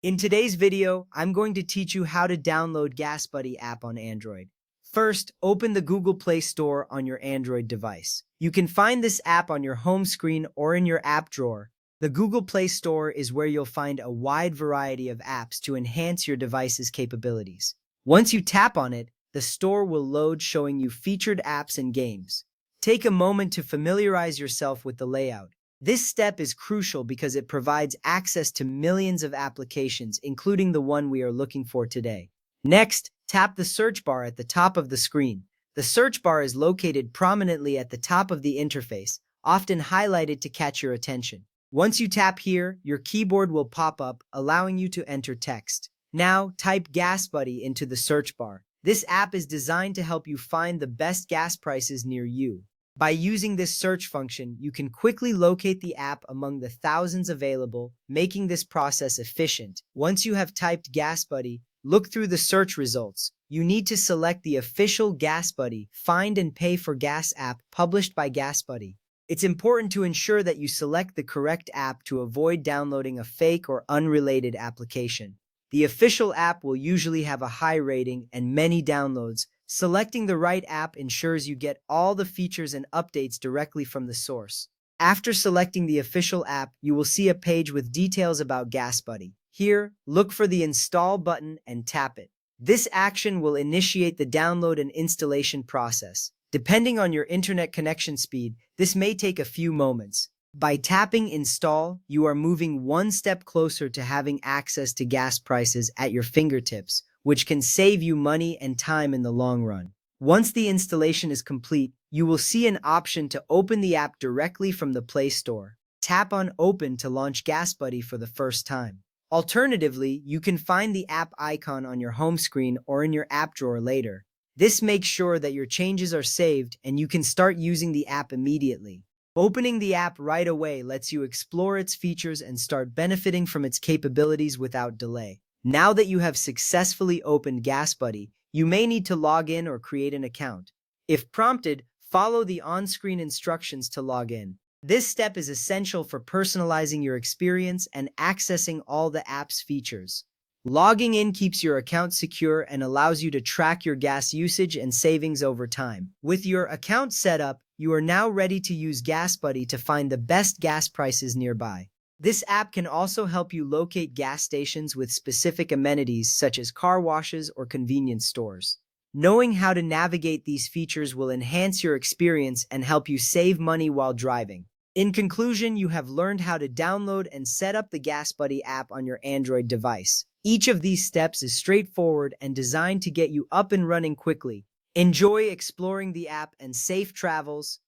In today's video, I'm going to teach you how to download GasBuddy app on Android. First, open the Google Play Store on your Android device. You can find this app on your home screen or in your app drawer. The Google Play Store is where you'll find a wide variety of apps to enhance your device's capabilities. Once you tap on it, the store will load showing you featured apps and games. Take a moment to familiarize yourself with the layout. This step is crucial because it provides access to millions of applications, including the one we are looking for today. Next, tap the search bar at the top of the screen. The search bar is located prominently at the top of the interface, often highlighted to catch your attention. Once you tap here, your keyboard will pop up, allowing you to enter text. Now, type GasBuddy into the search bar. This app is designed to help you find the best gas prices near you. By using this search function, you can quickly locate the app among the thousands available, making this process efficient. Once you have typed GasBuddy, look through the search results. You need to select the official GasBuddy Find and Pay for Gas app published by GasBuddy. It's important to ensure that you select the correct app to avoid downloading a fake or unrelated application. The official app will usually have a high rating and many downloads. Selecting the right app ensures you get all the features and updates directly from the source. After selecting the official app, you will see a page with details about GasBuddy. Here, look for the Install button and tap it. This action will initiate the download and installation process. Depending on your internet connection speed, this may take a few moments. By tapping Install, you are moving one step closer to having access to gas prices at your fingertips, which can save you money and time in the long run. Once the installation is complete, you will see an option to open the app directly from the Play Store. Tap on Open to launch GasBuddy for the first time. Alternatively, you can find the app icon on your home screen or in your app drawer later. This makes sure that your changes are saved and you can start using the app immediately. Opening the app right away lets you explore its features and start benefiting from its capabilities without delay. Now that you have successfully opened GasBuddy, you may need to log in or create an account. If prompted, follow the on-screen instructions to log in. This step is essential for personalizing your experience and accessing all the app's features. Logging in keeps your account secure and allows you to track your gas usage and savings over time. With your account set up, you are now ready to use GasBuddy to find the best gas prices nearby. This app can also help you locate gas stations with specific amenities such as car washes or convenience stores. Knowing how to navigate these features will enhance your experience and help you save money while driving. In conclusion, you have learned how to download and set up the GasBuddy app on your Android device. Each of these steps is straightforward and designed to get you up and running quickly. Enjoy exploring the app and safe travels.